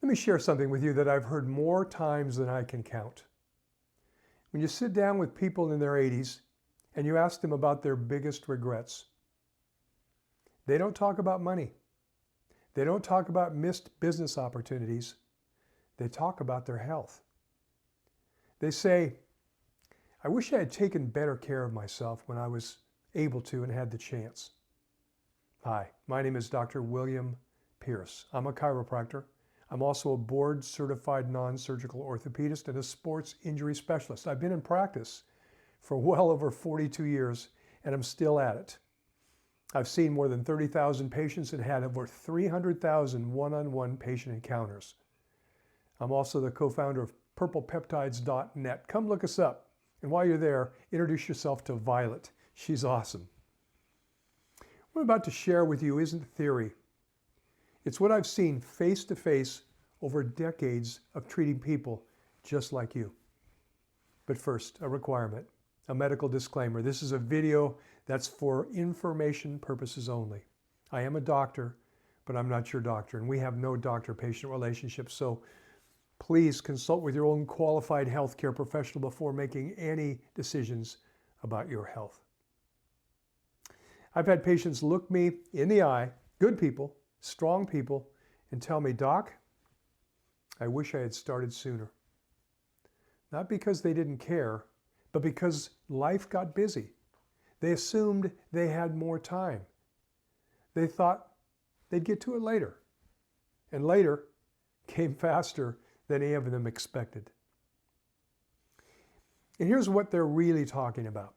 Let me share something with you that I've heard more times than I can count. When you sit down with people in their 80s and you ask them about their biggest regrets, they don't talk about money. They don't talk about missed business opportunities. They talk about their health. They say, I wish I had taken better care of myself when I was able to and had the chance. Hi, my name is Dr. William Pierce. I'm a chiropractor. I'm also a board-certified non-surgical orthopedist and a sports injury specialist. I've been in practice for well over 42 years, and I'm still at it. I've seen more than 30,000 patients and had over 300,000 one-on-one patient encounters. I'm also the co-founder of purplepeptides.net. Come look us up. And while you're there, introduce yourself to Violet. She's awesome. What I'm about to share with you isn't theory. It's what I've seen face to face over decades of treating people just like you. But first, a requirement, a medical disclaimer. This is a video that's for information purposes only. I am a doctor, but I'm not your doctor, and we have no doctor-patient relationship, so please consult with your own qualified healthcare professional before making any decisions about your health. I've had patients look me in the eye, good people, strong people, and tell me, Doc, I wish I had started sooner. Not because they didn't care, but because life got busy. They assumed they had more time. They thought they'd get to it later. And later came faster than any of them expected. And here's what they're really talking about.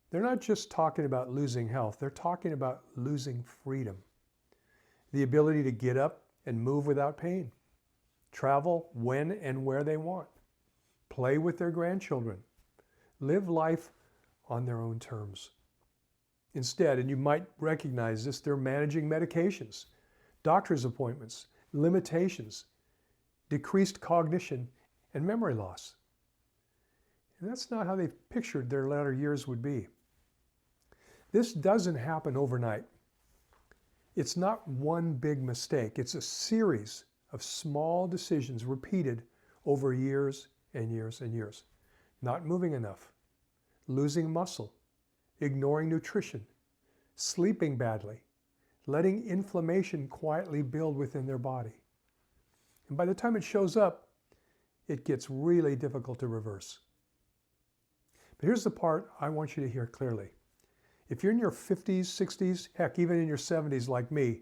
They're not just talking about losing health, they're talking about losing freedom. The ability to get up and move without pain, travel when and where they want, play with their grandchildren, live life on their own terms. Instead, and you might recognize this, they're managing medications, doctor's appointments, limitations, decreased cognition, and memory loss. And that's not how they pictured their latter years would be. This doesn't happen overnight. It's not one big mistake. It's a series of small decisions repeated over years and years and years. Not moving enough, losing muscle, ignoring nutrition, sleeping badly, letting inflammation quietly build within their body. And by the time it shows up, it gets really difficult to reverse. But here's the part I want you to hear clearly. If you're in your 50s, 60s, heck, even in your 70s like me,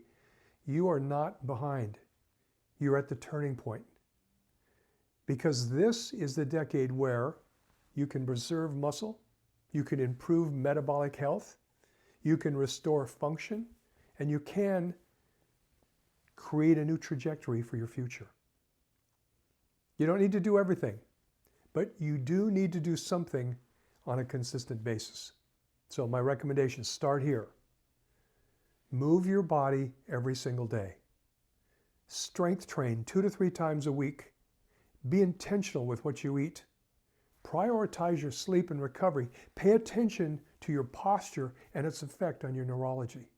you are not behind. You're at the turning point. Because this is the decade where you can preserve muscle, you can improve metabolic health, you can restore function, and you can create a new trajectory for your future. You don't need to do everything, but you do need to do something on a consistent basis. So my recommendation, start here. Move your body every single day. Strength train 2 to 3 times a week. Be intentional with what you eat. Prioritize your sleep and recovery. Pay attention to your posture and its effect on your neurology.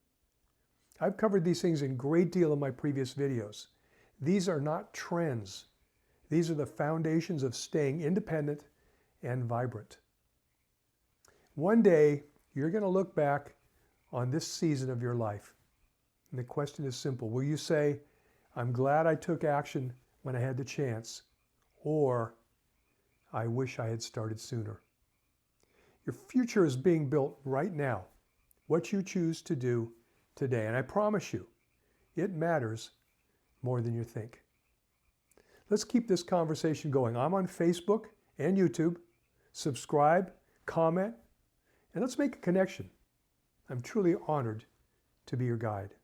I've covered these things in a great deal in my previous videos. These are not trends. These are the foundations of staying independent and vibrant. One day, you're going to look back on this season of your life. And the question is simple. Will you say, I'm glad I took action when I had the chance, or I wish I had started sooner? Your future is being built right now. What you choose to do today. And I promise you, it matters more than you think. Let's keep this conversation going. I'm on Facebook and YouTube. Subscribe, comment, and let's make a connection. I'm truly honored to be your guide.